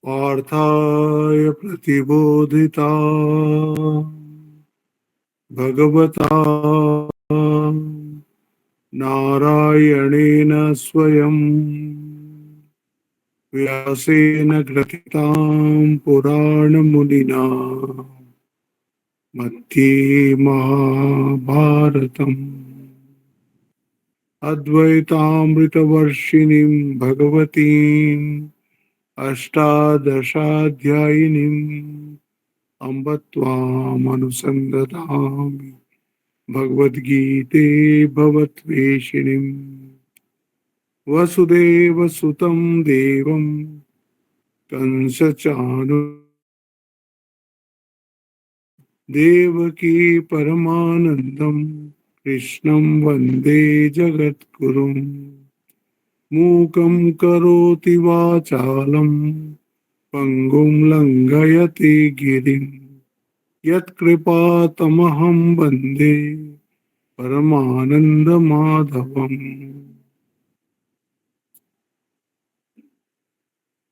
पार्थाय प्रतिबोधिता भगवता नारायणेन स्वयं व्यासेन ग्रथितां पुराणमुनिना मध्ये महाभारतम् अद्वैतामृतवर्षिणीं भगवतीम् अष्टादशाध्यायिनीम् अम्ब त्वामनुसन्दधामि भगवद्गीते भवद्वेषिणीम् वसुदेवसुतं देवं कंसचाणूरमर्दनं देवकी परमानन्दं कृष्णं वन्दे जगद्गुरुम् मूकं करोति वाचालं पङ्गुं लङ्घयति गिरिं यत्कृपातमहं वन्दे परमानन्दमाधवम्।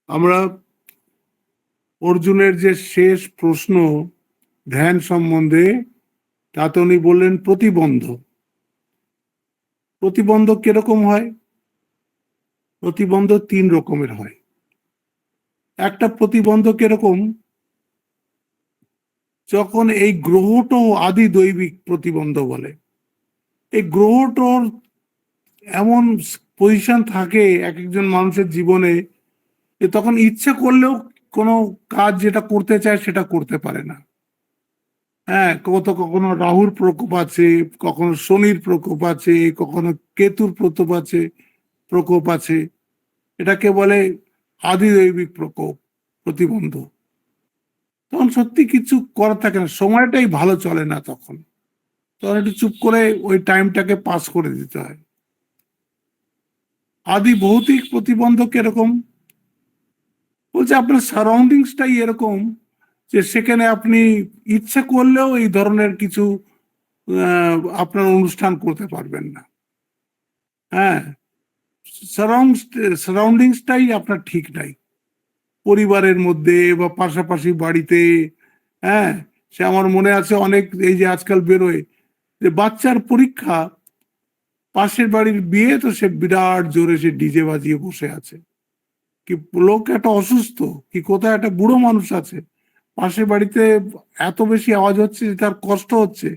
আমরা অর্জুনের যে শেষ প্রশ্ন ধ্যান সম্বন্ধে, তাতে উনি বললেন প্রতিবন্ধক। প্রতিবন্ধক কিরকম হয়? প্রতিবন্ধক 3 রকমের হয়। একটা প্রতিবন্ধক এরকম, যখন এই গ্রহটো আদি দৈবিক প্রতিবন্ধ বলে, এই গ্রহটোর এমন পজিশন থাকে এক একজন মানুষের জীবনে, তখন ইচ্ছা করলেও কোনো কাজ যেটা করতে চায় সেটা করতে পারে না। হ্যাঁ, কখনো রাহুর প্রকোপ আছে, কখনো শনির প্রকোপ আছে, কখনো কেতুর প্রকোপ আছে। এটাকে বলে আদিদৈবিক প্রকোপ, প্রতিবন্ধ। তখন সত্যি কিছু করার থাকে না, সময়টাই ভালো চলে না, তখন একটু চুপ করে ওই টাইমটাকে পাস করে দিতে হয়। আদি ভৌতিক প্রতিবন্ধক এরকম, বলছে আপনার সারাউন্ডিংসটাই এরকম যে সেখানে আপনি ইচ্ছা করলেও এই ধরনের কিছু আপনার অনুষ্ঠান করতে পারবেন না। হ্যাঁ, সারাউন্ডিংসটাই আপনার ঠিক নাই, পরিবারের মধ্যে বা পাশাপাশি বাড়িতে। হ্যাঁ, সে আমার মনে আছে অনেক, এই যে আজকাল বেরোয় যে বাচ্চার পরীক্ষা, পাশের বাড়ির বিয়ে, তো সে বিরাট জোরে সে ডিজে বাজিয়ে বসে আছে। কি লোক একটা অসুস্থ, কি কোথায় একটা বুড়ো মানুষ আছে, পাশের বাড়িতে এত বেশি আওয়াজ হচ্ছে যে তার কষ্ট হচ্ছে,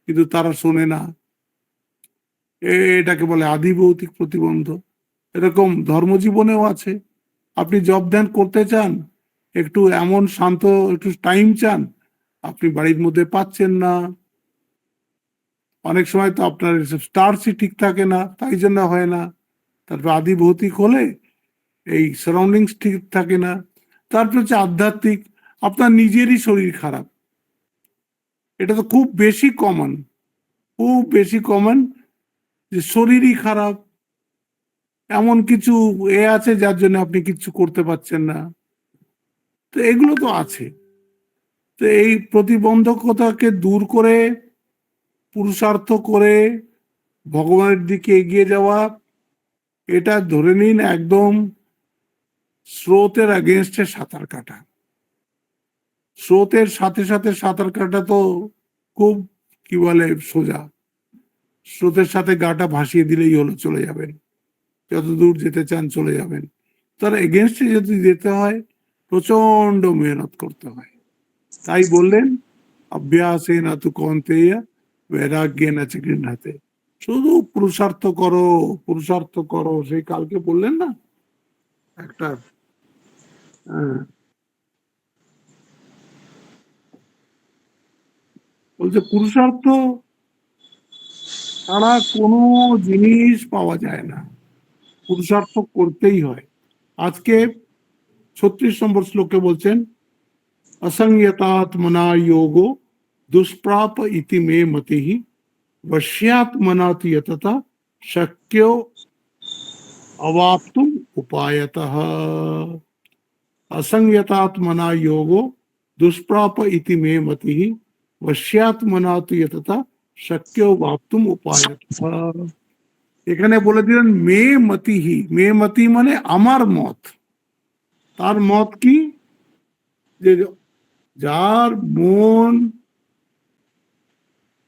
কিন্তু তারা শোনে না। এটাকে বলে আদি ভৌতিক প্রতিবন্ধ। এরকম ধর্মজীবনেও আছে। আপনি জব ধ্যান করতে চান, একটু এমন শান্ত একটু টাইম চান, আপনি বাড়ির মধ্যে পাচ্ছেন না। অনেক সময় তো আপনার স্টার্সই ঠিক থাকে না, তাই জন্য হয় না। তারপর আদি ভৌতিক হলে এই সারাউন্ডিংস ঠিক থাকে না। তারপর হচ্ছে আধ্যাত্মিক, আপনার নিজেরই শরীর খারাপ। এটা তো খুব বেশি কমন, যে শরীরই খারাপ, এমন কিছু আছে যার জন্য আপনি কিছু করতে পারছেন না। তো এগুলো তো আছে। তো এই প্রতিবন্ধকতাকে দূর করে, পুরুষার্থ করে ভগবানের দিকে এগিয়ে যাওয়া, এটা ধরে নিন একদম স্রোতের এগেনস্টে সাঁতার কাটা। স্রোতের সাথে সাথে সাঁতার কাটা তো খুব, কি বলে, সোজা। স্রোতের সাথে গাটা ভাসিয়ে দিলেই হলো, চলে যাবেন, যত দূর যেতে চান চলে যাবেন। তার এগেনস্টে যদি যেতে হয়, প্রচন্ড মেহনত করতে হয়। তাই বললেন অভ্যাসে না তু কৌন্তেয় বৈরাগ্যে না চ গৃহ্ণাতে। শুধু পুরুষার্থ করো, সেই কালকে বললেন না একটা, বলছে পুরুষার্থ ছাড়া কোনো জিনিস পাওয়া যায় না, পুরুষার্থ করতেই হয়। আজকে 36 নম্বর শ্লোকে বলছেন असंयतात्मना योगो दुष्प्राप इति मे मतिः वश्यात्मना तु यतता शक्यो अवाप्तुम उपायतः। असंयतात्मना योगो दुष्प्राप इति मे मतिः वश्यात्मना तु यतता शक्यो वाप्तुम उपायतः। এখানে বলে দিলেন মে মতিহি, মে মতি মানে আমার মত। তার মত কি? যে যার মন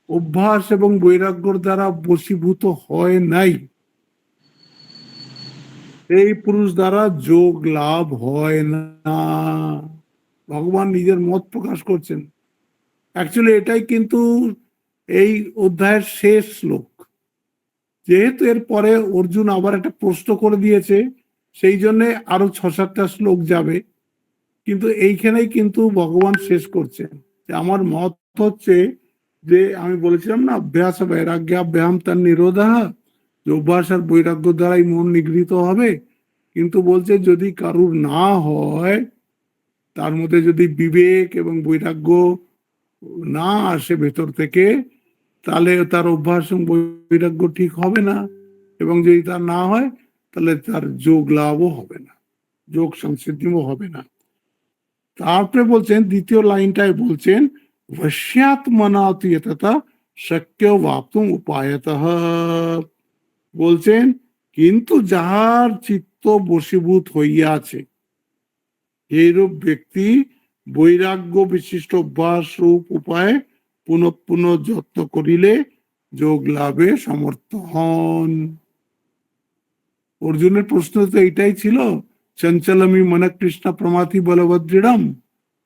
অভ্যাস এবং বৈরাগ্যর দ্বারা বশীভূত হয় নাই, এই পুরুষ দ্বারা যোগ লাভ হয় না। ভগবান নিজের মত প্রকাশ করছেন। অ্যাকচুয়ালি এটাই কিন্তু এই অধ্যায়ের শেষ শ্লোক। যেহেতু এর পরে অর্জুন আবার একটা প্রশ্ন করে দিয়েছে, সেই জন্য আরো 6-7টা শ্লোক যাবে, কিন্তু এইখানেই কিন্তু ভগবান শেষ করছেন যে আমার মত হচ্ছে যে, আমি বলেছিলাম না অভ্যাস বৈরাগ্য ব্যায়াম তার নিরোধা, যে অভ্যাস আর বৈরাগ্য দ্বারাই মন নিগৃহীত হবে। কিন্তু বলছে যদি কারুর না হয়, তার মধ্যে যদি বিবেক এবং বৈরাগ্য না আসে ভেতর থেকে, তাহলে তার অভ্যাস এবং বৈরাগ্য ঠিক হবে না। এবং যদি তার না হয়, তাহলে তার যোগ লাভও হবে না, যোগ সংসিদ্ধিও হবে না। তারপরে বলছেন, দ্বিতীয় লাইনটায় বলছেন বশ্যাৎমনাতু যততা শক্য বাপ্তুম উপায়তঃ। বলছেন কিন্তু যাহার চিত্ত বশীভূত হইয়াছে, এইরূপ ব্যক্তি বৈরাগ্য বিশিষ্ট অভ্যাস রূপ উপায়ে পুনঃ পুনঃ যত্ন করিলে যোগ লাভে সমর্থ হন। অর্জুনের প্রশ্ন তো এইটাই ছিল, চঞ্চলমি মন কৃষ্ণ প্রমাথি বলবদৃঢ়ম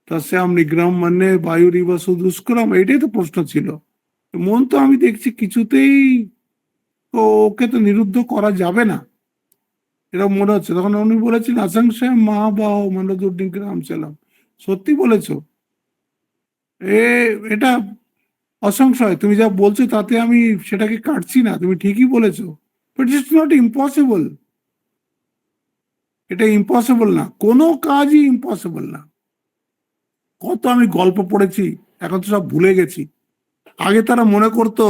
তস্যাম নিগ্রহম মানে বায়ুরিব সুদুষ্করম, এটাই তো প্রশ্ন ছিল। মন তো আমি দেখছি কিছুতেই ওকে তো নিরুদ্ধ করা যাবে না, এরকম মনে হচ্ছে। তখন উনি বলেছেন আশংসায় মহাবাহ মনোদুর্নিগ্রহম চালাম। সত্যি বলেছো, এ এটা অসংশয়, তুমি যা বলছো তাতে আমি সেটাকে কাটছি না, তুমি ঠিকই বলেছো। বাট ইটস নট ইম্পসিবল, এটা ইম্পসিবল না, কোনো কাজই ইম্পসিবল না। কত আমি গল্প পড়েছি, এখন তো সব ভুলে গেছি। আগে তারা মনে করতো,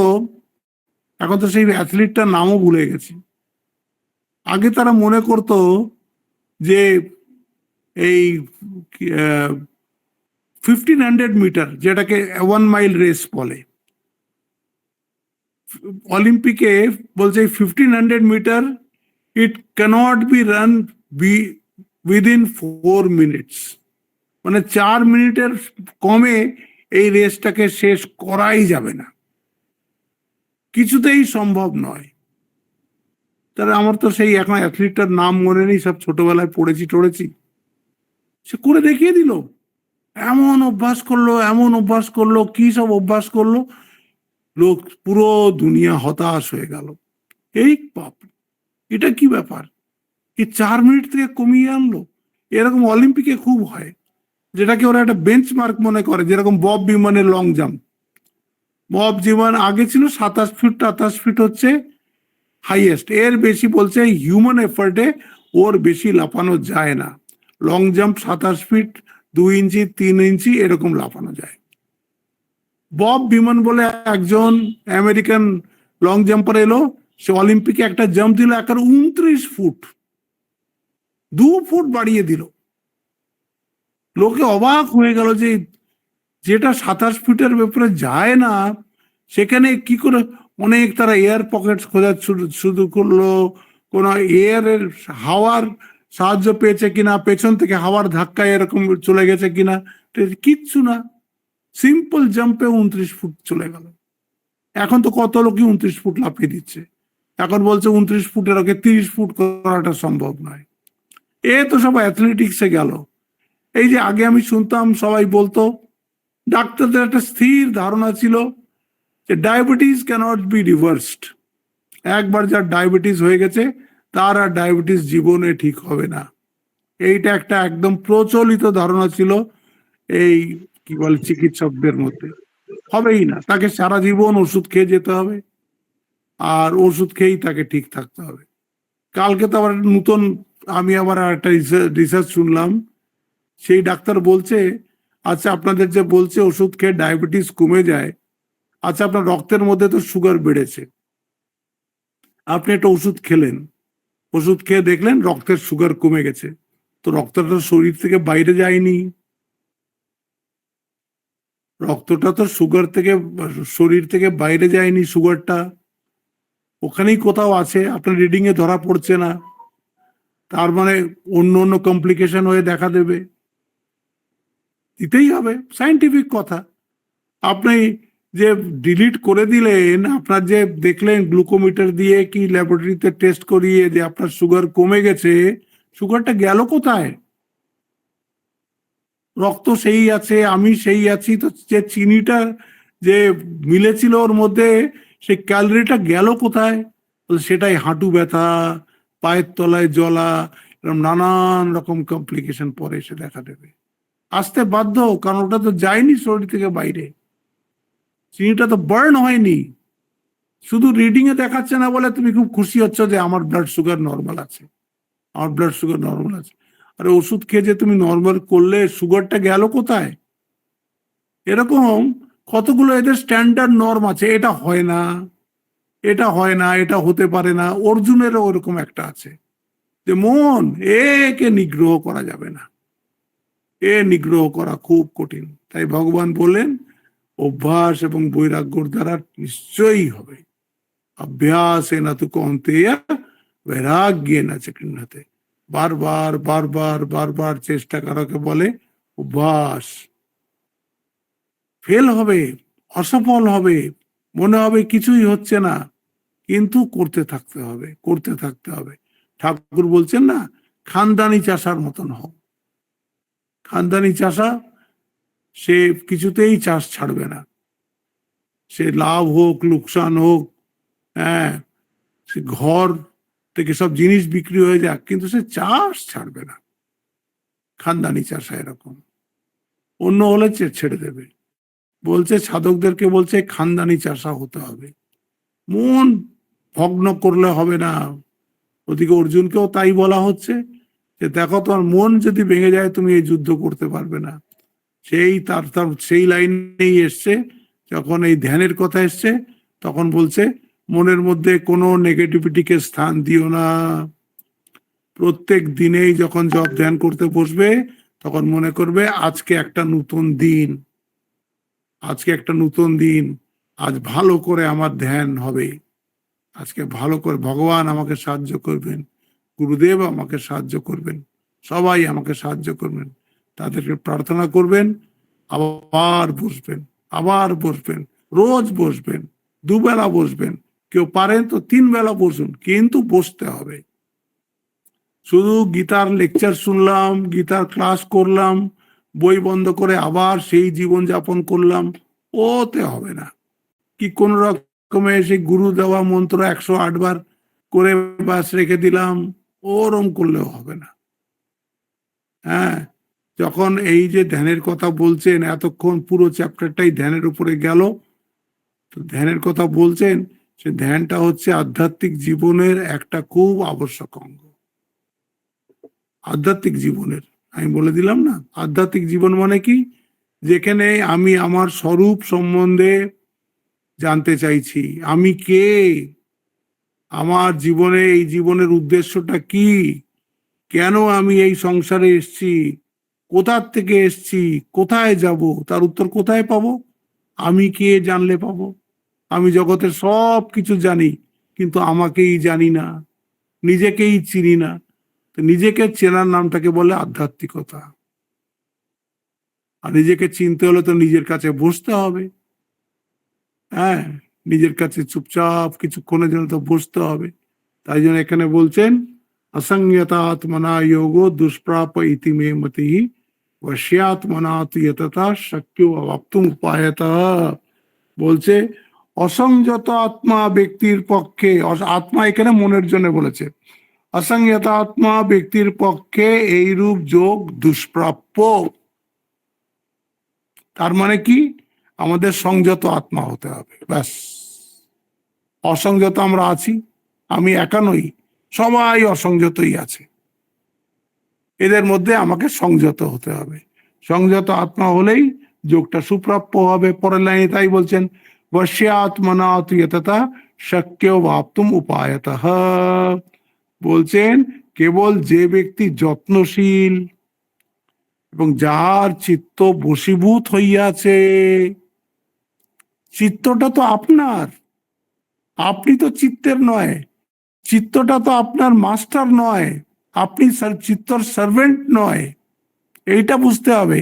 এখন তো সেই অ্যাথলিটটার নামও ভুলে গেছি। আগে তারা মনে করতো যে এই 1500 মিটার, যেটাকে 1 মাইল রেস বলে, অলিম্পিকে বলছে 1500 metre it cannot be run be within 4 minutes, মানে 4 মিনিটের কমে এই রেসটাকে শেষ করাই যাবে না, কিছুতেই সম্ভব নয়। তাহলে আমার তো সেই এখন অ্যাথলিটটার নাম মনে নেই, সব ছোটবেলায় পড়েছি টড়েছি, সে করে দেখিয়ে দিল। এমন অভ্যাস করলো, এমন অভ্যাস করলো, কি সব অভ্যাস করলো, লোক পুরো দুনিয়া হতাশ হয়ে গেল। এই পাপ, এটা কি ব্যাপার, কি 4 মিনিট থেকে কমিয়ে আনলো। এরকম অলিম্পিকে খুব হয়, যেটাকে ওরা একটা বেঞ্চমার্ক মনে করে, যেরকম বব বিমানের লং জাম্প। বব বিমান আগে ছিল 27 ফিট, 28 ফিট হচ্ছে হাইয়েস্ট, এর বেশি বলছে হিউম্যান এফার্টে ওর বেশি লাফানো যায় না। লং জাম্প 27 ফিট 2 ইঞ্চি 3 ইঞ্চি এরকম লাফানো যায়। বব বিমান বলে একজন আমেরিকান লং জাম্পার এলো, সে অলিম্পিকে একটা জাম্প দিল একের 29 ফুট, 2 ফুট বাড়িয়ে দিল। লোকে অবাক হয়ে গেল যে যেটা 27 ফিটের ব্যাপারে যায় না, সেখানে কি করে অনেক তারা এয়ার পকেট খোঁজা শুরু করলো, কোন এয়ারের হাওয়ার সাহায্য পেয়েছে কিনা, পেছন থেকে হাওয়ার ধাক্কায় এরকম চলে গেছে কিনা, কিচ্ছু না, সিম্পল জাম্পে 29 ফুট চলে গেল। এখন তো কত লোকই 29 ফুট লাফিয়ে দিচ্ছে, এখন বলছে 29 ফুটের আগে 30 ফুট করাটা সম্ভব নয়। এ তো সব অ্যাথলেটিক্সে গেল। এই যে আগে আমি শুনতাম সবাই বলতো, ডাক্তারদের একটা স্থির ধারণা ছিল যে ডায়াবেটিস ক্যানট বি রিভার্সড, একবার যার ডায়াবেটিস হয়ে গেছে তার আর ডায়াবেটিস জীবনে ঠিক হবে না। এইটা একটা একদম প্রচলিত ধারণা ছিল এই কি বলে চিকিৎসকদের মধ্যে, হবেই না, তাকে সারা জীবন ওষুধ খেয়ে যেতে হবে, আর ওষুধ খেয়েই তাকে ঠিক থাকতে হবে। কালকে তো আবার নতুন, আমি আবার একটা রিসার্চ শুনলাম, সেই ডাক্তার বলছে আচ্ছা আপনাদের যে বলছে ওষুধ খেয়ে ডায়াবেটিস কমে যায়, আচ্ছা আপনার রক্তের মধ্যে তো সুগার বেড়েছে, আপনি একটা ওষুধ খেলেন, ওষুধ খেয়ে দেখলেন রক্তের সুগার কমে গেছে, তো রক্তটা তো শরীর থেকে বাইরে যায়নি, রক্তটা তো সুগার থেকে শরীর থেকে বাইরে যায়নি, সুগারটা ওখানেই কোথাও আছে, আপনার রিডিং এ ধরা পড়ছে না, তার মানে অন্য অন্য কমপ্লিকেশন হয়ে দেখা দেবে, দিতেই হবে, সাইন্টিফিক কথা। আপনি যে ডিলিট করে দিলেন, আপনার যে দেখলেন গ্লুকোমিটার দিয়ে কি ল্যাবরেটরিতে টেস্ট করিয়ে যে আপনার সুগার কমে গেছে, সুগারটা গেল কোথায়? রক্ত সেই আছে, আমি সেই আছি, তো যে চিনিটা যে মিলেছিল ওর মধ্যে, সেই ক্যালোরিটা গেল কোথায়? সেটাই হাঁটু ব্যথা, পায়ের তলায় জ্বলা, এরকম নানান রকম কমপ্লিকেশন পরে এসে দেখা দেবে। আসতে বাধ্য, কারণ ওটা তো যায়নি শরীর থেকে বাইরে, চিনিটা তো বার্ন হয়নি। শুধু রিডিং এ দেখাচ্ছে না বলে তুমি খুব খুশি হচ্ছ যে আমার ব্লাড সুগার নর্মাল আছে, আমার ব্লাড সুগার নর্মাল আছে। আরে ওষুধ খেয়ে যে তুমি নর্মাল করলে, সুগারটা গেল কোথায়? এরকম কতগুলো এদের স্ট্যান্ডার্ড নর্ম আছে, এটা হয় না, এটা হয় না, এটা হতে পারে না। অর্জুনেরও ওরকম একটা আছে যে মন, একে নিগ্রহ করা যাবে না, এ নিগ্রহ করা খুব কঠিন। তাই ভগবান বললেন অভ্যাস এবং বৈরাগ্যর দ্বারা নিশ্চয়ই হবে। অভ্যাস এ না তো কৌন্তেয় বৈরাগ্যে না চিকৃহ্ণতে। বারবার বারবার বারবার চেষ্টা করাকে বলে অভ্যাস। ফেল হবে, অসফল হবে, মনে হবে কিছুই হচ্ছে না, কিন্তু করতে থাকতে হবে, করতে থাকতে হবে। ঠাকুর বলছেন না, খানদানি চাষার মতন হও। খানদানি চাষা, সে কিছুতেই চাষ ছাড়বে না, সে লাভ হোক লোকসান হোক, হ্যাঁ, সে ঘর থেকে সব জিনিস বিক্রি হয়ে যাক, কিন্তু সে চাষ ছাড়বে না। খানদানি চাষা এরকম, অন্য হলে ছেড়ে দেবে। বলছে সাধকদেরকে, বলছে খানদানি চাষা হতে হবে, মন ভগ্ন করলে হবে না। ওদিকে অর্জুনকেও তাই বলা হচ্ছে যে দেখো, তোমার মন যদি ভেঙে যায় তুমি এই যুদ্ধ করতে পারবে না। সেই তার তার সেই লাইনেই এসছে, যখন এই ধ্যানের কথা এসছে তখন বলছে মনের মধ্যে কোনো নেগেটিভিটিকে স্থান দিও না। প্রত্যেক দিনেই যখন জপ ধ্যান করতে বসবে তখন মনে করবে আজকে একটা নতুন দিন, আজকে একটা নতুন দিন, আজ ভালো করে আমার ধ্যান হবে, আজকে ভালো করে ভগবান আমাকে সাহায্য করবেন, গুরুদেব আমাকে সাহায্য করবেন, সবাই আমাকে সাহায্য করবেন। তাদেরকে প্রার্থনা করবেন, আবার বসবেন, আবার বসবেন, রোজ বসবেন, দুবেলা বসবেন, কেউ পারেন তো 3 বেলা বসুন, কিন্তু বসতে হবে। শুধু গীতার লেকচার শুনলাম, গীতার ক্লাস করলাম, বই বন্ধ করে আবার সেই জীবন যাপন করলাম, ওতে হবে না। কি কোন রকমে সেই গুরু দেওয়া মন্ত্র 108 বার করে বাস রেখে দিলাম, ওরম করলেও হবে না। হ্যাঁ, যখন এই যে ধ্যানের কথা বলছেন, এতক্ষণ পুরো চ্যাপ্টারটাই ধ্যানের উপরে গেল, তো ধ্যানের কথা বলছেন, সে ধ্যানটা হচ্ছে আধ্যাত্মিক জীবনের একটা খুব আবশ্যক অঙ্গ। আধ্যাত্মিক জীবনের, আমি বলে দিলাম না, আধ্যাত্মিক জীবন মানে কি? যেখানে আমি আমার স্বরূপ সম্বন্ধে জানতে চাইছি, আমি কে, আমার জীবনে এই জীবনের উদ্দেশ্যটা কি, কেন আমি এই সংসারে এসছি, কোথার থেকে এসছি, কোথায় যাব, তার উত্তর কোথায় পাবো? আমি কে জানলে পাবো। আমি জগতের সব কিছু জানি, কিন্তু আমাকেই জানি না, নিজেকেই চিনি না। তো নিজেকে চেনার নামটাকে বলে আধ্যাত্মিকতা। আর নিজেকে চিনতে হলে তো নিজের কাছে বসতে হবে। হ্যাঁ, নিজের কাছে চুপচাপ কিছুক্ষণের জন্য তো বসতে হবে। তাই জন্য এখানে বলছেন অসংযতা আত্মনা যোগো দুষ্প্রাপ ইতি মে মতি বশ্যাত্মনা তু যততা শক্য অবাপ্তুম উপায়তঃ। বলছে অসংযত আত্মা ব্যক্তির পক্ষে, আত্মা এখানে মনের জন্য বলেছে, অসংযত আত্মা ব্যক্তির পক্ষে এইরূপ যোগ দুষ্প্রাপ্য। তার মানে কি? আমাদের সংযত আত্মা হতে হবে, ব্যাস। অসংযত আমরা আছি, আমি একা নই, সবাই অসংযতই আছে। এদের মধ্যে আমাকে সংযত হতে হবে। সংযত আত্মা হলেই যোগটা সুপ্রাপ্য হবে। পরের লাইনে তাই বলছেন, বশ্যাত্মনা তু যততা শক্য বাপ্তুম উপায়তঃ। বলছেন কেবল যে ব্যক্তি যত্নশীল এবং যার চিত্ত বশীভূত হইয়াছে, চিত্তটা তো আপনার, আপনি তো চিত্তের নয়, চিত্তটা তো আপনার মাস্টার নয়, আপনি চিত্তর সার্ভেন্ট নয়। এইটা বুঝতে হবে।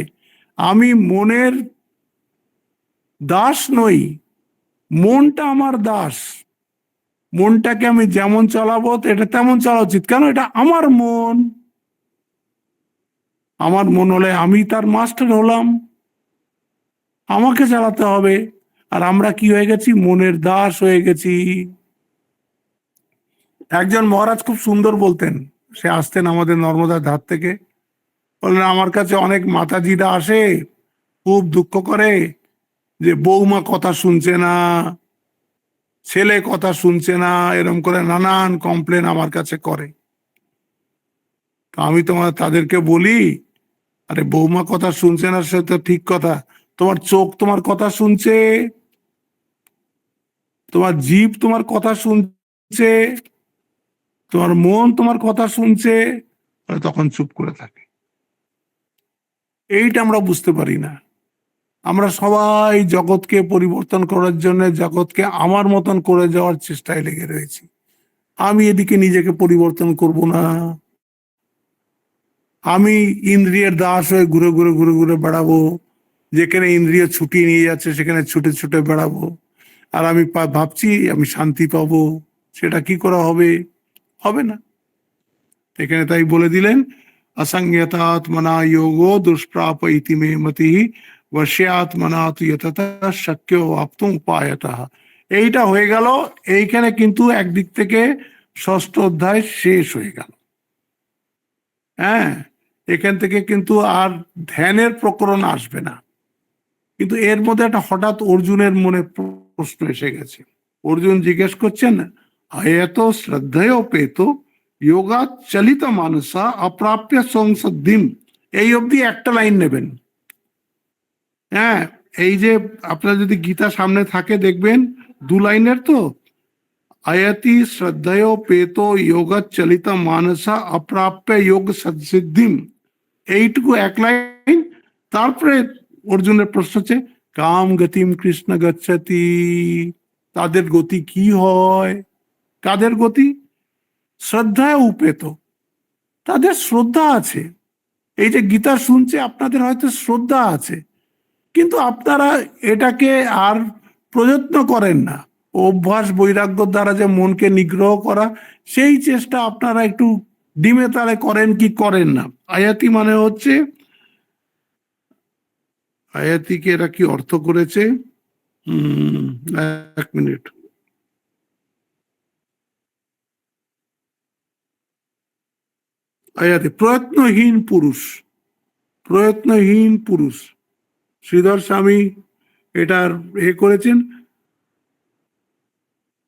আমি মনের দাস নই, মনটা আমার দাস। মনটাকে আমি যেমন চালাবো এটা তেমন চলা উচিত, কেন এটা আমার মন। আমার মন হলে আমি তার মাস্টার হলাম, আমাকে চালাতে হবে। আর আমরা কি হয়ে গেছি? মনের দাস হয়ে গেছি। একজন মহারাজ খুব সুন্দর বলতেন, সে আসতেন আমাদের নর্মদার ধার থেকে, বললেন আমার কাছে অনেক মাতাজিরা আসে, খুব দুঃখ করে যে বৌমা কথা শুনছে না, ছেলে কথা শুনছে না, এরম করে নানান কমপ্লেন আমার কাছে করে। তো আমি তাদেরকে বলি, আরে বৌমা কথা শুনছে না সে তো ঠিক কথা, তোমার চোখ তোমার কথা শুনছে, তোমার জিভ তোমার কথা শুনছে, তোমার মন তোমার কথা শুনছে। তখন চুপ করে থাকে। এইটা আমরা বুঝতে পারি না। আমরা সবাই জগৎকে পরিবর্তন করার জন্য জগৎকে আমার মতন করে যাওয়ার চেষ্টায় লেগে রয়েছি। আমি এদিকে নিজেকে পরিবর্তন করব না। আমি ইন্দ্রিয়ের দাস হয়ে ঘুরে ঘুরে ঘুরে ঘুরে বেড়াবো, যেখানে ইন্দ্রিয় ছুটিয়ে নিয়ে যাচ্ছে সেখানে ছুটে ছুটে বেড়াবো। আর আমি ভাবছি আমি শান্তি পাবো, সেটা কি করা হবে? হবে না। এখানে তাই বলে দিলেন, असंज्ञातात्मना योगो दुष्प्राप इति मे मति वश्यात्मना तु यतता शक्यो वाप्तुम उपायतः। এইটা হয়ে গেল। এইখানে কিন্তু একদিক থেকে ষষ্ঠ অধ্যায় শেষ হয়ে গেল। হ্যাঁ, এখান থেকে কিন্তু আর ধ্যানের প্রকরণ আসবে না। কিন্তু এর মধ্যে একটা হঠাৎ অর্জুনের মনে প্রশ্ন এসে গেছে। অর্জুন জিজ্ঞেস করছেন, আয়ত শ্রদ্ধেয় পেত যোগা চলিত মানসা অপ্রাপ্য সংসদ্ধিম। এই অবধি একটা লাইন নেবেন। হ্যাঁ, এই যে আপনার যদি গীতা সামনে থাকে দেখবেন 2 লাইনের তো, আয়াতি শ্রদ্ধেয় পেত যোগা চলিত মানসা অপ্রাপ্য যোগ সিদ্ধিম, এইটুকু এক লাইন। তারপরে অর্জুনের প্রশ্ন হচ্ছে, কাম গতিম কৃষ্ণ গচ্ছতি, তাদের গতি কি হয়? কাদের গতি? শ্রদ্ধায় উপেত, তাদের শ্রদ্ধা আছে। এই যে গীতা শুনছে আপনাদের হয়তো শ্রদ্ধা আছে, কিন্তু আপনারা এটাকে আর প্রযত্ন করেন না। অভ্যাস বৈরাগ্যর দ্বারা যে মনকে নিগ্রহ করা, সেই চেষ্টা আপনারা একটু ডিমে তালে করেন কি করেন না। আয়াতি মানে হচ্ছে, আয়াতিকে এরা কি অর্থ করেছে? 1 মিনিট। আয়াতি প্রয়ত্নহীন পুরুষ, প্রয়ত্নহীন পুরুষ। শ্রীধর স্বামী এটার করেছেন,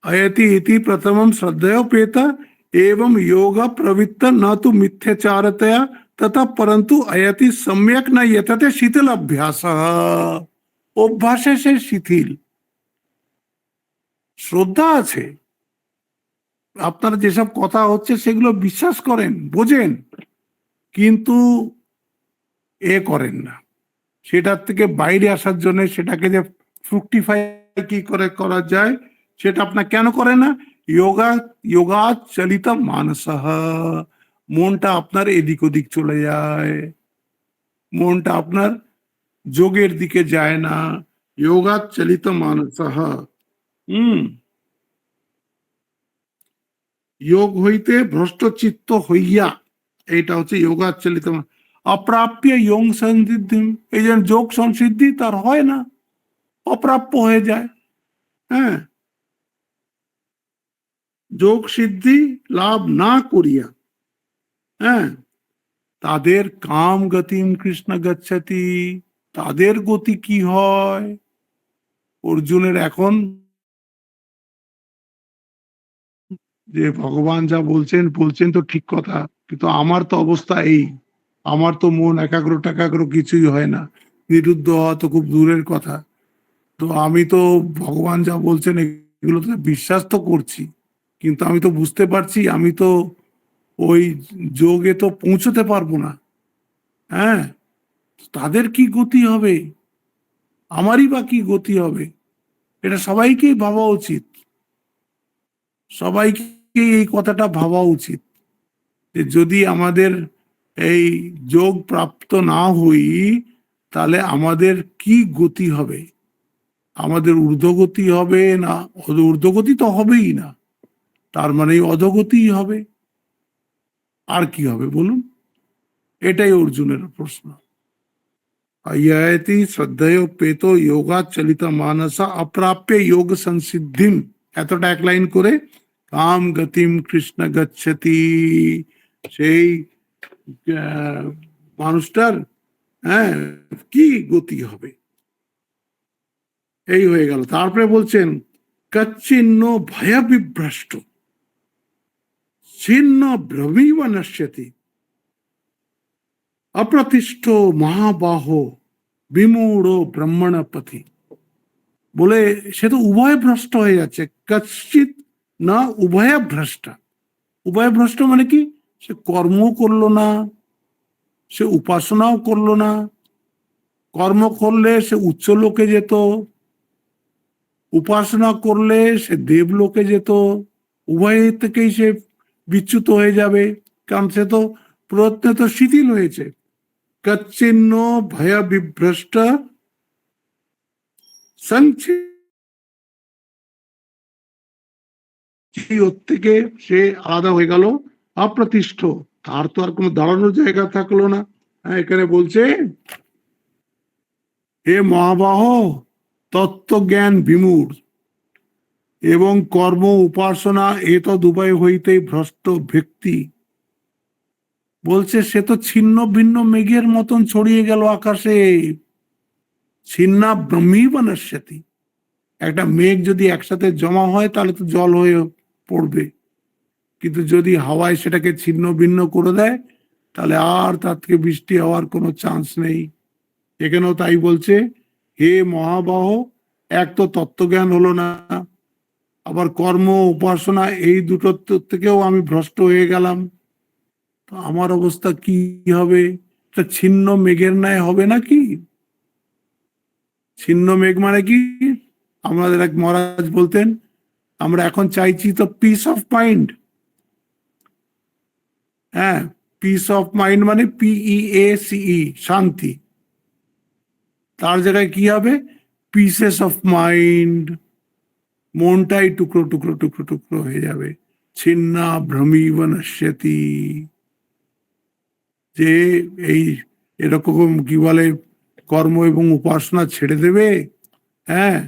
अयति इति प्रथमं श्रद्धया पेत एवं योग प्रवृत्त न तो मिथ्याचारतया तथा परंतु अयति सम्यक न यतते शीतल अभ्यास। অভ্যাসে সে শিথিল। শ্রদ্ধা আছে, আপনারা যেসব কথা হচ্ছে সেগুলো বিশ্বাস করেন, বোঝেন, কিন্তু করেন না। সেটার থেকে বাইরে আসার জন্য, সেটাকে যে ফ্রুক্টিফাই কি করে করা যায় সেটা আপনার কেন করে না? যোগা যোগা চলিত মানসহ, মনটা আপনার এদিক ওদিক চলে যায়, মনটা আপনার যোগের দিকে যায় না। যোগা চলিত মানসহ, যোগ হইতে ভ্রষ্ট চিত্ত হইয়া, এইটা হচ্ছে যোগা চলিত অপ্রাপ্য যোগ সংসিদ্ধি। এই যে যোগ সংসিদ্ধি তার হয় না, অপ্রাপ্য হয়ে যায়। হ্যাঁ, যোগ সিদ্ধি লাভ না করিয়া, হ্যাঁ, তাদের কাম গতিম কৃষ্ণ গচ্ছতি, তাদের গতি কি হয়? অর্জুনের এখন যে ভগবান যা বলছেন বলছেন তো ঠিক কথা, কিন্তু আমার তো অবস্থা এই, আমার তো মন একাগ্র টাকাগ্র কিছুই হয় না, নিরুদ্ধ হওয়া তো খুব দূরের কথা। তো আমি তো ভগবান যা বলছেন এগুলো তো বিশ্বাস তো করছি, কিন্তু আমি তো বুঝতে পারছি আমি তো ওই যোগে তো পৌঁছতে পারবো না। হ্যাঁ, তাদের কি গতি হবে, আমারই বা কি গতি হবে? এটা সবাইকেই ভাবা উচিত। সবাইকে এই কথাটা ভাবা উচিত যে যদি আমাদের এই যোগ প্রাপ্ত না হই তাহলে আমাদের কি গতি হবে, আমাদের ঊর্ধ্বগতি হবে না ঊর্ধ্বগতি তো হবেই না, তার মানে অধোগতিই হবে, আর কি হবে বলুন? এটাই অর্জুনের প্রশ্ন। আয়াতি শ্রদ্ধেয় পেত যোগা চলিত মানসা অপ্রাপ্য যোগ সংসিদ্ধিম, এতটা এক লাইন করে কাম গতিম কৃষ্ণ গচ্ছতি, সেই মানুষটার হ্যাঁ কি গতি হবে, এই হয়ে গেল। তারপরে বলছেন কচ্ছিন্ন ভয় বিভ্রষ্ট ছিন্ন ভ্রমিব নশ্যতি অপ্রতিষ্ঠ মহাবাহ বিমূঢ় ব্রহ্মণপথি। বলে সে তো উভয় ভ্রষ্ট হয়ে যাচ্ছে, কচ্ছিত না উভয় ভ্রষ্ট। উভয় ভ্রষ্ট মানে কি, সে কর্ম করলো না, সে উপাসনাও করলো না, কর্ম করলে সে উচ্চ লোকে যেত, উপাসনা করলে সে দেবলোকে যেত, উভয় থেকেই সে বিচ্যুত হয়ে যাবে, কারণ সে তো প্রয়ত্নে তো শিথিল হয়েছে। কচ্ছিন্ন ভয় বিভ্রষ্ট ওর থেকে সে আলাদা হয়ে গেল, অপ্রতিষ্ঠ, তার তো আর কোনো দাঁড়ানোর জায়গা থাকলো না। এখানে বলছে হে মহাবাহ, তত্ত্বজ্ঞান বিমূঢ় এবং কর্ম উপাসনা এতদ উভয় হইতেই ভ্রষ্ট ব্যক্তি। বলছে সে তো ছিন্ন ভিন্ন মেঘের মতন ছড়িয়ে গেল আকাশে, ছিন্না ব্রহ্মী বনস্যতি। একটা মেঘ যদি একসাথে জমা হয় তাহলে তো জল হয়ে পড়বে, কিন্তু যদি হাওয়ায় সেটাকে ছিন্ন ভিন্ন করে দেয় তাহলে আর তার থেকে বৃষ্টি হওয়ার কোনো চান্স নেই। এখানেও তাই বলছে হে মহাবাহ, এক তো তত্ত্বজ্ঞান হলো না, আবার কর্ম উপাসনা এই দুটোর থেকেও আমি ভ্রষ্ট হয়ে গেলাম, তো আমার অবস্থা কি হবে? ছিন্ন মেঘের ন্যায় হবে নাকি? ছিন্ন মেঘ মানে কি, আমাদের এক মহারাজ বলতেন আমরা এখন চাইছি তো পিস অফ মাইন্ড। হ্যাঁ, পিস অফ মাইন্ড মানে PEACE, শান্তি। তার জায়গায় কি হবে, পিসেস অফ মাইন্ড, মনটাই টুকরো টুকরো টুকরো টুকরো হয়ে যাবে। ছিন্না ভ্রমি বনস্যতি, যে এই এরকম কি বলে কর্ম এবং উপাসনা ছেড়ে দেবে, হ্যাঁ,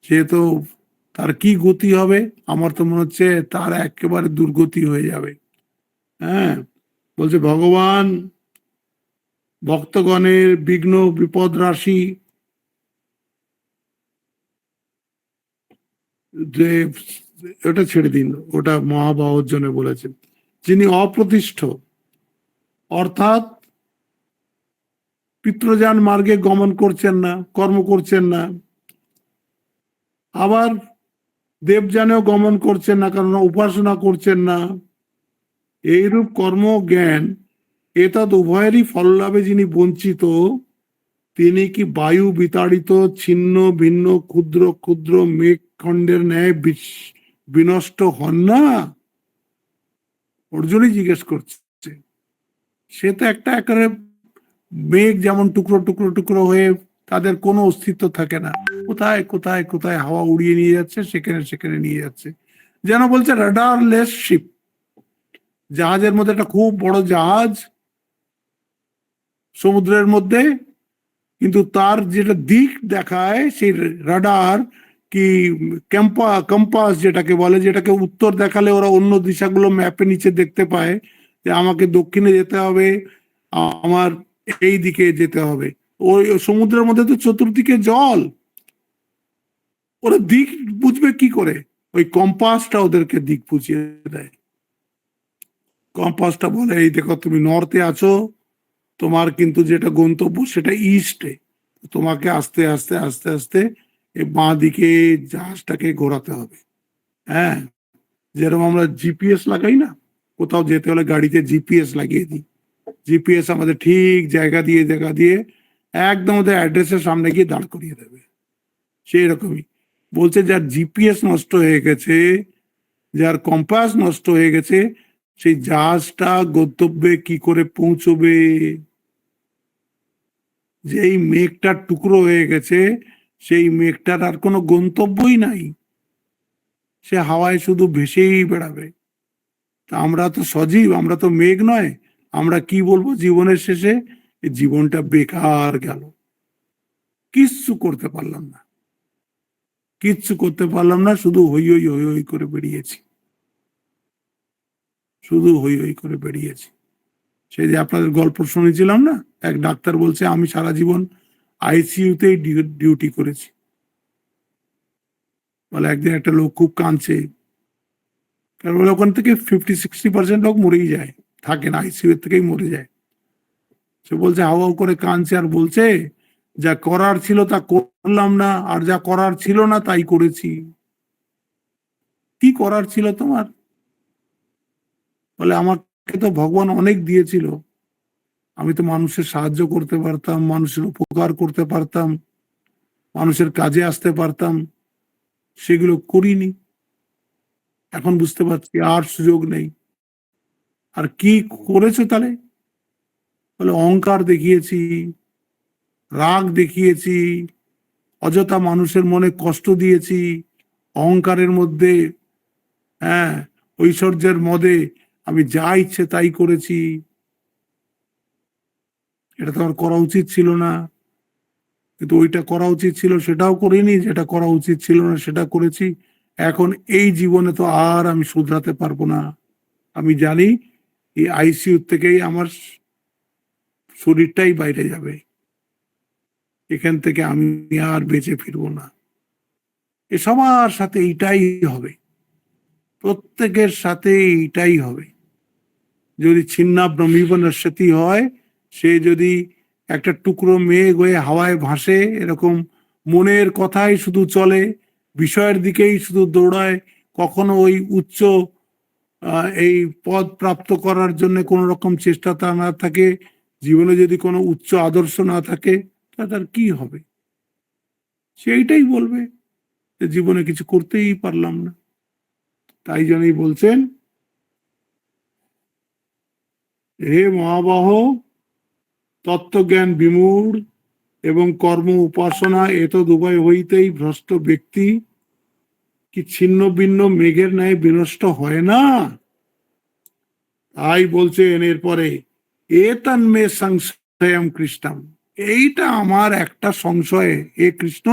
সে তো তার কি গতি হবে? আমার তো মনে হচ্ছে তার একেবারে দুর্গতি হয়ে যাবে। হ্যাঁ, বলছে ভগবান ভক্তগণের বিঘ্ন বিপদ রাশি, যে ওটা ছেড়ে দিন, ওটা মহাবাহর জন্য বলেছেন। যিনি অপ্রতিষ্ঠ অর্থাৎ পিতৃযান মার্গে গমন করছেন না, কর্ম করছেন না, আবার দেবযানেও গমন করছেন না কারণ উপাসনা করছেন না, এইরূপ কর্ম জ্ঞান এতদ উভয়েরই ফল লাভে যিনি বঞ্চিত, তিনি কি বায়ু বিতাড়িত ছিন্ন ভিন্ন ক্ষুদ্র ক্ষুদ্র মেঘখণ্ডের ন্যায় বিনষ্ট হন না? অর্জুনই জিজ্ঞেস করছে। সে তো একটা একেবারে মেঘ যেমন টুকরো টুকরো টুকরো হয়ে তাদের কোনো অস্তিত্ব থাকে না, কোথায় কোথায় কোথায় হাওয়া উড়িয়ে নিয়ে যাচ্ছে, সেখানে সেখানে নিয়ে যাচ্ছে। যেন বলছে রাডারলেস শিপ, জাহাজের মধ্যে একটা খুব বড় জাহাজ সমুদ্রের মধ্যে, কিন্তু তার যেটা দিক দেখায় সেই রাডার কি কম্পাস যেটাকে বলে, যেটাকে উত্তর দেখালে ওরা অন্য দিশাগুলো ম্যাপে নিচে দেখতে পায় যে আমাকে দক্ষিণে যেতে হবে, আমার এই দিকে যেতে হবে। ওই সমুদ্রের মধ্যে তো চতুর্দিকে জল, ওরা দিক বুঝবে কি করে? ওই কম্পাসটা ওদেরকে দিক বুঝিয়ে দেয়। কম্পাসটা বলে এই দেখো তুমি নর্থে আছো, তোমার কিন্তু যেটা গন্তব্য সেটা ইস্টে, তোমাকে আস্তে আস্তে আস্তে আস্তে এই বাঁ দিকে জাহাজটাকে ঘোরাতে হবে। হ্যাঁ, যেরকম আমরা জিপিএস লাগাই না, কোথাও যেতে হলে গাড়িতে জিপিএস লাগিয়ে দিই, জিপিএস আমাদের ঠিক জায়গা দিয়ে একদম ওদের অ্যাড্রেসের সামনে গিয়ে দাঁড় করিয়ে দেবে। সেই রকমই বলছে যার জিপিএস নষ্ট হয়ে গেছে, যার কম্পাস নষ্ট হয়ে গেছে, সেই জাহাজটা গন্তব্যে কি করে পৌঁছবে? যে এই মেঘটার টুকরো হয়ে গেছে, সেই মেঘটার আর কোনো গন্তব্যই নাই, সে হাওয়ায় শুধু ভেসেই বেড়াবে। তা আমরা তো সজীব, আমরা তো মেঘ নয়। আমরা কি বলবো জীবনের শেষে? এই জীবনটা বেকার গেল, কিচ্ছু করতে পারলাম না, কিচ্ছু করতে পারলাম না, শুধু হই হই হই হই করে বেরিয়েছি, শুধু হই হই করে বেরিয়েছি। সেই যে আপনাদের গল্প শুনেছিলাম না, এক ডাক্তার বলছে আমি সারা জীবন আইসিইউতেই ডিউটি করেছি। বলে একদিন একটা লোক খুব কাঁদছে, কারণ ওখান থেকে 50-60% লোক মরেই যায়, থাকে না, আইসিইউ থেকেই মরে যায়। সে বলছে হাউ হাউ করে কাঁদছে আর বলছে, যা করার ছিল তা করলাম না, আর যা করার ছিল না তাই করেছি। কি করার ছিল তোমার? বলে আমাকে তো ভগবান অনেক দিয়েছিল, আমি তো মানুষের সাহায্য করতে পারতাম, মানুষের উপকার করতে পারতাম, মানুষের কাজে আসতে পারতাম, সেগুলো করিনি। এখন বুঝতে পারছি আর সুযোগ নেই। আর কি করেছো তাহলে? বলে অহংকার দেখিয়েছি, রাগ দেখিয়েছি, অযথা মানুষের মনে কষ্ট দিয়েছি, অহংকারের মধ্যে, হ্যাঁ, ঐশ্বর্যের মদে আমি যা ইচ্ছে তাই করেছি। এটা তো আমার করা উচিত ছিল না, কিন্তু ওইটা করা উচিত ছিল সেটাও করিনি, যেটা করা উচিত ছিল না সেটা করেছি। এখন এই জীবনে তো আর আমি শুধরাতে পারবো না। আমি জানি এই আইসিইউ থেকেই আমার শরীরটাই বাইরে যাবে, এখান থেকে আমি আর বেঁচে ফিরবো না। এ সবার সাথে এইটাই হবে, প্রত্যেকের সাথে এইটাই হবে। যদি ছিন্নাভ্রমিব নশ্যতি হয়, সে যদি একটা টুকরো মেঘ হয়ে হাওয়ায় ভাসে, এরকম মনের কথাই শুধু চলে, বিষয়ের দিকেই শুধু দৌড়ায়, কখনো ওই উচ্চ এই পদ প্রাপ্ত করার জন্য কোন রকম চেষ্টা তা না থাকে, জীবনে যদি কোনো উচ্চ আদর্শ না থাকে, তা তার কি হবে? সেইটাই বলবে যে জীবনে কিছু করতেই পারলাম না। তাই জন্যই বলছেন, হে মহাবাহ, তত্ত্বজ্ঞান বিমূঢ় এবং কর্ম উপাসনা এতদ উভয় হইতেই ভ্রষ্ট ব্যক্তি কি ছিন্ন ভিন্ন মেঘের ন্যায় বিনষ্ট হয় না? তাই বলছেন এরপরে, এ তন্মে সংশয়ম কৃষ্ণম, এইটা আমার একটা সংশয়, এ কৃষ্ণ,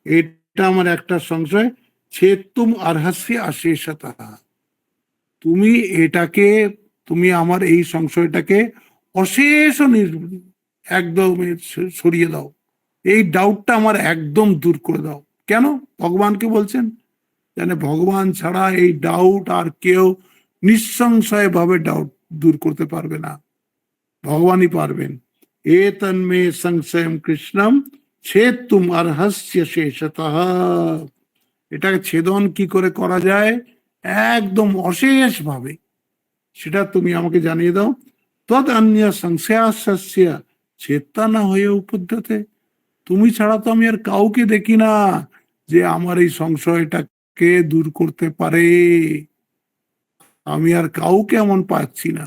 এটা আমার একটা সংশয়, ছেত্তুম অর্হস্য অশেষতঃ, তুমি এটাকে, তুমি আমার এই সংশয়টাকে অশেষ একদম সরিয়ে দাও, এই ডাউটটা আমার একদম দূর করে দাও। কেন? ভগবানকে বলছেন, জানে ভগবান ছাড়া এই ডাউট আর কেউ নিঃসংশয় ভাবে ডাউট দূর করতে পারবে না, ভগবানই পারবেন। এ তন্মে সংশয়ম কৃষ্ণম ছেত্তুম অর্হস্য শেষতঃ, এটাকে ছেদন কি করে করা যায় একদম অশেষ ভাবে, সেটা তুমি আমাকে জানিয়ে দাও। তদ অন্য সংশয়াস্য ছেত্তা না হয়ে উপদ্যতে, তুমি ছাড়া তো আমি আর কাউকে দেখি না যে আমার এই সংশয়টাকে দূর করতে পারে। আমি আর কাউকে এমন পাচ্ছি না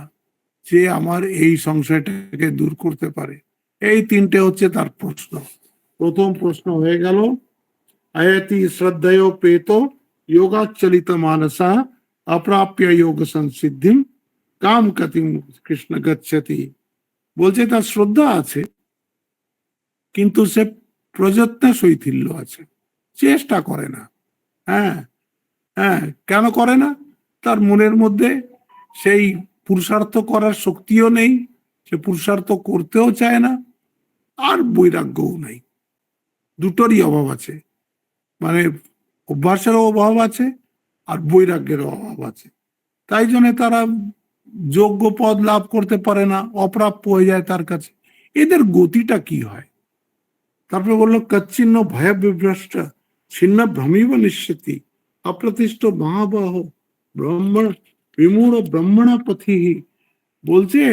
যে আমার এই সংশয়টাকে দূর করতে পারে। এই তিনটে হচ্ছে তার প্রশ্ন। প্রথম প্রশ্ন হয়ে গেল, আয়তি শ্রদ্ধেয় পেত যোগাচলিত মানসা অপ্রাপ্য যোগ সংসিদ্ধিম কাম কতিম কৃষ্ণ গচ্ছতি। বলছে তার শ্রদ্ধা আছে, কিন্তু সে প্রযত্নে শৈথিল্য আছে, চেষ্টা করে না। হ্যাঁ, হ্যাঁ, কেন করে না? তার মনের মধ্যে সেই পুরুষার্থ করার শক্তিও নেই, সে পুরুষার্থ করতেও চায় না, আর বৈরাগ্যও নাই, দুটোরই অভাব আছে। মানে অভ্যাসেরও অভাব আছে আর বৈরাগ্যেরও অভাব আছে। তাই জন্য তারা যোগ্য পদ লাভ করতে পারে না, অপ্রাপ্য হয়ে যায় তার কাছে। এদের গতিটা কি হয়? তারপরে বললো কচ্ছিন্ন ভয় বিভ্রষ্ট ছিন্ন ভ্রমিব নিশ্চিতি অপ্রতিষ্ঠ মহাবাহ ব্রহ্মণ বিমূঢ় ব্রহ্মণা পথি। বলছে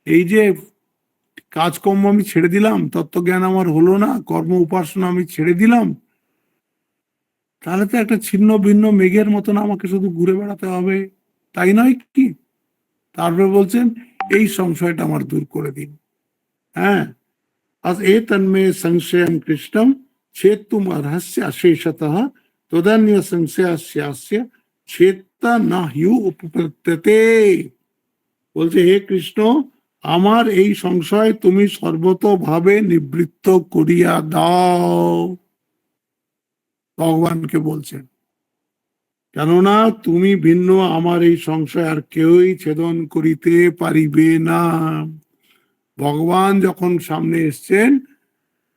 এই যে কাজকর্ম আমি ছেড়ে দিলাম, তত্ত্বজ্ঞান আমার হলো না, কর্ম উপাসনা আমি ছেড়ে দিলাম, তাহলে তো একটা ছিন্ন ভিন্ন মেঘের মতন আমাকে শুধু ঘুরে বেড়াতে হবে, তাই নয় কি? তারপরে বলছেন এই সংশয়টা আমার দূর করে দিন। হ্যাঁ, আজ এ তন্মে সংশয়ম কৃষ্ণম ছেত্তুম অর্হস্য অশেষতঃ তদন্য সংশয়স্যাস্য ছেত্তা না হিউ উপপদ্যতে। বলছে হে কৃষ্ণ, আমার এই সংশয় তুমি সর্বতোভাবে নিবৃত্ত করিয়া দাও। ভগবানকে বলছেন, কেননা তুমি ভিন্ন আমার এই সংশয় আর কেউই ছেদন করিতে পারিবে না। ভগবান যখন সামনে এসছেন,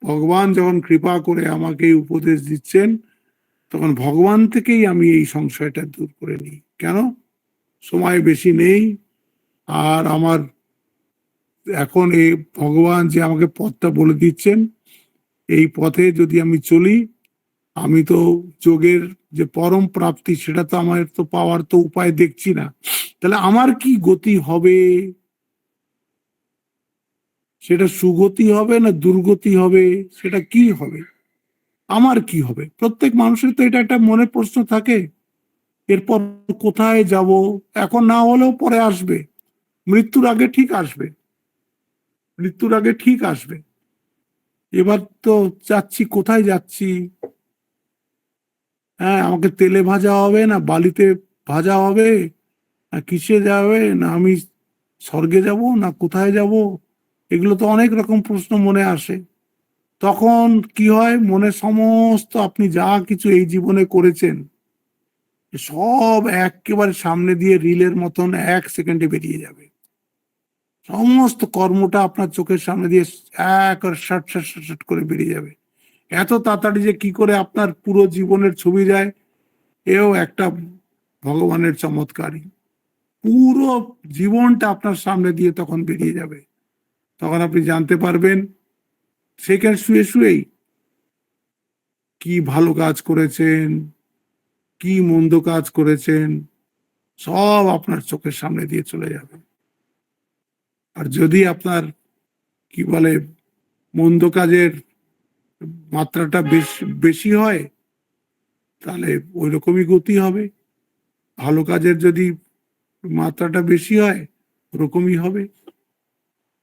ভগবান যখন কৃপা করে আমাকে এই উপদেশ দিচ্ছেন, তখন ভগবান থেকেই আমি এই সংশয়টা দূর করে নিই। কেন? সময় বেশি নেই, আর আমার এখন এই ভগবান যে আমাকে পথটা বলে দিচ্ছেন, এই পথে যদি আমি চলি, আমি তো যোগের যে পরম প্রাপ্তি সেটা তো আমার তো পাওয়ার তো উপায় দেখছি না। তাহলে আমার কি গতি হবে? সেটা সুগতি হবে না দুর্গতি হবে? সেটা কি হবে? আমার কি হবে? প্রত্যেক মানুষের তো এটা একটা মনে প্রশ্ন থাকে। এরপর কোথায় যাব? এখন না হলেও পরে আসবে, মৃত্যুর আগে ঠিক আসবে, মৃত্যুর আগে ঠিক আসবে। এবার তো যাচ্ছি, কোথায় যাচ্ছি? হ্যাঁ, আমাকে তেলে ভাজা হবে না বালিতে ভাজা হবে, না কিসে যাবে, না আমি স্বর্গে যাব না কোথায় যাব? এগুলো তো অনেক রকম প্রশ্ন মনে আসে। তখন কি হয়, মনে সমস্ত আপনি যা কিছু এই জীবনে করেছেন সব একেবারে সামনে দিয়ে রিলের মতন 1 সেকেন্ডে বেরিয়ে যাবে। সমস্ত কর্মটা আপনার চোখের সামনে দিয়ে এক শট শট শট শট করে বেরিয়ে যাবে। এত তাড়াতাড়ি যে কি করে আপনার পুরো জীবনের ছবি যায়, এও একটা ভগবানের চমৎকারই। পুরো জীবনটা আপনার সামনে দিয়ে তখন বেরিয়ে যাবে। তখন আপনি জানতে পারবেন সেখানে শুয়ে শুয়েই কি ভালো কাজ করেছেন, কি মন্দ কাজ করেছেন, সব আপনার চোখের সামনে দিয়ে চলে যাবে। আর যদি আপনার কি বলে মন্দ কাজের মাত্রাটা বেশি হয়, তাহলে ওই রকমই গতি হবে। ভালো কাজের যদি মাত্রাটা বেশি হয়, ওরকমই হবে।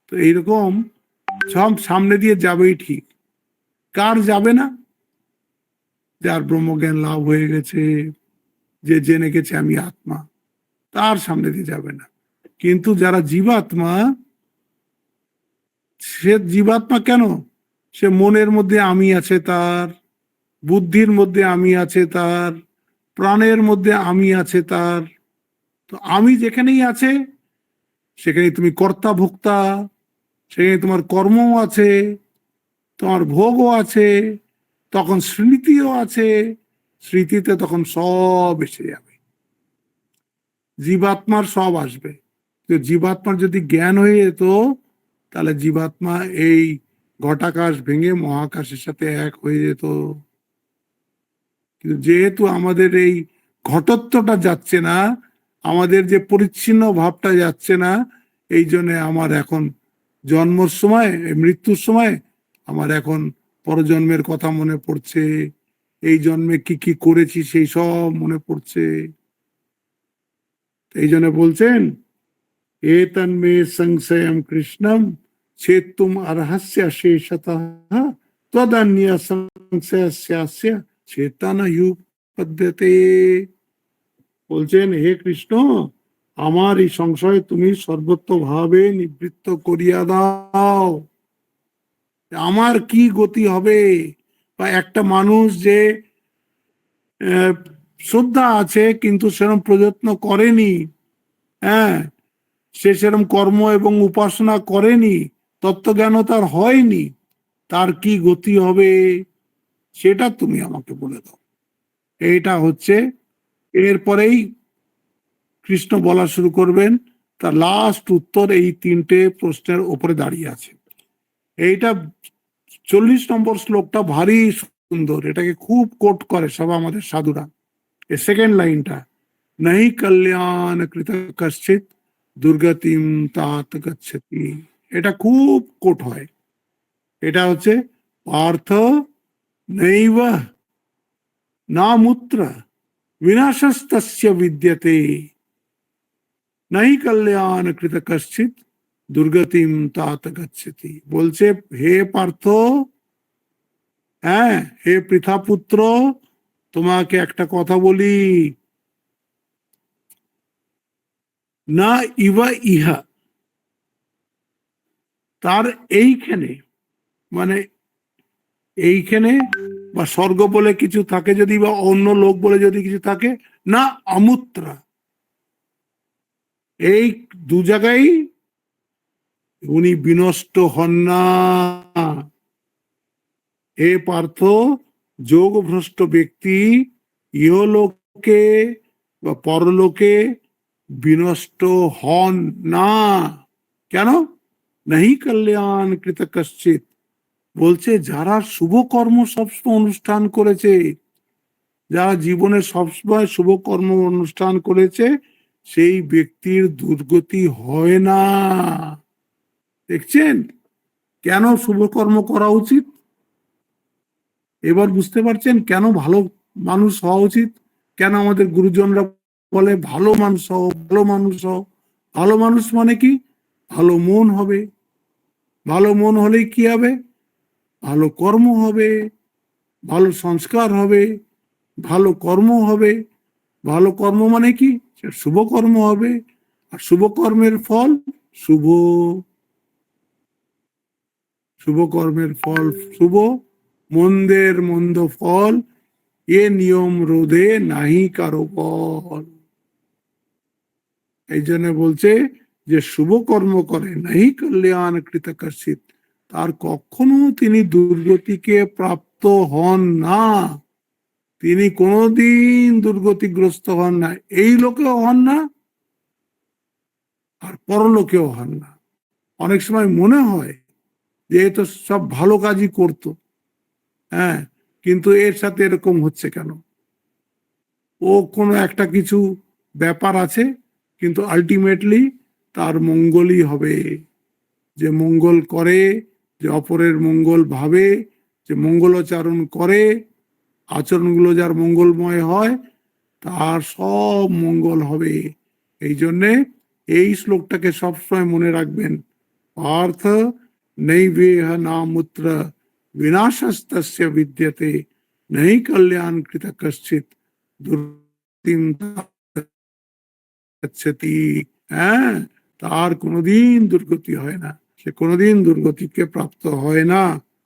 তো এইরকম সব সামনে দিয়ে যাবেই ঠিক। কার যাবে না? যার ব্রহ্মজ্ঞান লাভ হয়ে গেছে, যে জেনে গেছে আমি আত্মা, তার সামনে দিয়ে যাবে না। কিন্তু যারা জীবাত্মা, সে জীবাত্মা কেন? সে মনের মধ্যে আমি আছে তার, বুদ্ধির মধ্যে আমি আছে তার, প্রাণের মধ্যে আমি আছে তার। তো আমি যেখানেই আছে সেখানে তুমি কর্তা ভোক্তা, সেখানে তোমার কর্মও আছে, তোমার ভোগও আছে, তখন স্মৃতিও আছে। স্মৃতিতে তখন সব এসে যাবে, জীবাত্মার সব আসবে। তো জীবাত্মার যদি জ্ঞান হয়ে যেত, তাহলে জীবাত্মা এই ঘটাকাশ ভেঙে মহাকাশের সাথে এক হয়ে যেত। কিন্তু যেহেতু আমাদের এই ঘটত্বটা যাচ্ছে না, আমাদের যে পরিচ্ছিন্ন ভাবটা যাচ্ছে না, এই জন্য আমার এখন জন্মর সময়, মৃত্যুর সময় আমার এখন পরজন্মের কথা মনে পড়ছে, এই জন্মে কি কি করেছি সেই সব মনে পড়ছে। এই জন্য বলছেন एतन्मे संशयम कृष्णम छेत्तुम अर्हस्य शेषतः त्वदन्य संशयस्यास्य चेतना युपद्यते। বলছেন হে কৃষ্ণ, আমার এই সংশয় তুমি সর্বতোভাবে নিবৃত্ত করিয়া দাও। আমার কি গতি হবে? বা একটা মানুষ যে শ্রদ্ধা আছে কিন্তু সেরকম প্রযত্ন করেনি, হ্যাঁ, সে সেরকম কর্ম এবং উপাসনা করেনি, তত্ত্বজ্ঞানও তার হয়নি, তার কি গতি হবে সেটা তুমি আমাকে বলে দাও। এইটা হচ্ছে, এরপরেই কৃষ্ণ বলা শুরু করবেন। তার লাস্ট উত্তর এই 3টে প্রশ্নের উপরে দাঁড়িয়ে আছে। এইটা 40 নম্বর শ্লোকটা ভারী সুন্দর, এটাকে খুব কোট করে সব আমাদের সাধুরা। এই সেকেন্ড লাইনটা, নহি কল্যাণ কৃত কশ্চিৎ দুর্গতিম তাত গচ্ছতি, এটা খুব কোট হয়। এটা হচ্ছে পার্থ নৈব নামুত্র বিনাশস্তস্য বিদ্যতে নাই কল্যাণ কৃত কশ্চিৎ দুর্গতিম তাত গচ্ছতি। বলছে হে পার্থ, হ্যাঁ হে পৃথাপুত্র, তোমাকে একটা কথা বলি, না ইবা ইহা, তার এইখানে মানে এইখানে বা স্বর্গ বলে কিছু থাকে যদি, বা অন্য লোক বলে যদি কিছু থাকে, না অমুত্রা, এই দু জায়গায় উনি বিনষ্ট হন না। হে পার্থ, যোগভ্রষ্ট ব্যক্তি ইহলোকে বা পরলোকে বিনষ্ট হন না। কেন? নাহি কল্যাণ কৃত কশ্চিৎ। বলছে যারা শুভ কর্ম সবসময় অনুষ্ঠান করেছে, যারা জীবনে সবসময় শুভ কর্ম অনুষ্ঠান করেছে, সেই ব্যক্তির দুর্গতি হয় না। দেখছেন কেন শুভ কর্ম করা উচিত? এবার বুঝতে পারছেন কেন ভালো মানুষ হওয়া উচিত, কেন আমাদের গুরুজনরা বলে ভালো মানুষ হও, ভালো মানুষ হও। ভালো মানুষ মানে কি? ভালো মন হবে, ভালো মন হলেই কি হবে? ভালো কর্ম হবে, ভালো সংস্কার হবে, ভালো কর্ম হবে। ভালো কর্ম মানে কি? শুভ কর্ম হবে, আর শুভ কর্মের ফল শুভ, শুভ কর্মের ফল শুভ, মন্দের মন্দ ফল, এ নিয়ম রোধে নাহি কারো বল। এই জন্য বলছে যে শুভ কর্ম করে নাহি কল্যাণ কৃত কশ্চিৎ, তার কখনো তিনি দুর্গতিকে প্রাপ্ত হন না। তিনি কোনোদিন দুর্গতিগ্রস্ত হন না, এই লোকেও হন না আর পরলোকেও হন না। অনেক সময় মনে হয় যে এ তো সব ভালো কাজই করতো, হ্যাঁ, কিন্তু এর সাথে এরকম হচ্ছে কেন? ও কোনো একটা কিছু ব্যাপার আছে, কিন্তু আলটিমেটলি তার মঙ্গলই হবে। যে মঙ্গল করে, যে অপরের মঙ্গল ভাবে, যে মঙ্গলাচরণ করে, আচরণগুলো যার মঙ্গলময় হয়, তার সব মঙ্গল হবে। এই জন্যে এই শ্লোকটাকে সবসময় মনে রাখবেন, পার্থ নৈবেহ নামুত্র বিনাশস্তস্য বিদ্যতে নহি কল্যাণ কৃত কশ্চিৎ দুর্গতিম গচ্ছতি। হ্যাঁ, তার কোনোদিন দুর্গতি হয় না, সে কোনোদিন দুর্গতিকে প্রাপ্ত হয় না।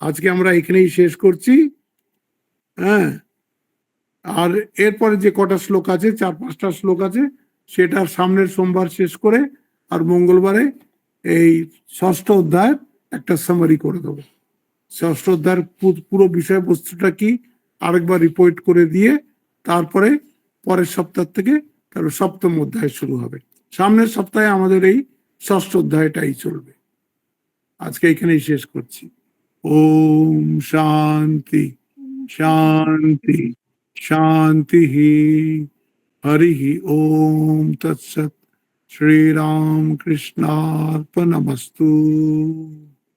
আজকে আমরা এখানেই শেষ করছি। হ্যাঁ, আর এরপরে যে কটা শ্লোক আছে, 4-5টা শ্লোক আছে, সেটার সামনের সোমবার শেষ করে আর মঙ্গলবারে এই ষষ্ঠ অধ্যায় একটা সামারি করে দেবো। ষষ্ঠ অধ্যায়ের পুরো বিষয়বস্তুটা কি আরেকবার রিপোর্ট করে দিয়ে তারপরে পরের সপ্তাহ থেকে তারপর সপ্তম অধ্যায় শুরু হবে। সামনের সপ্তাহে আমাদের এই ষষ্ঠ অধ্যায়টাই চলবে। আজকে এখানেই শেষ করছি। ওম শান্তি শান্তি শান্তি। হরি ওম তৎসৎ। শ্রীরাম কৃষ্ণার্পণমস্তু।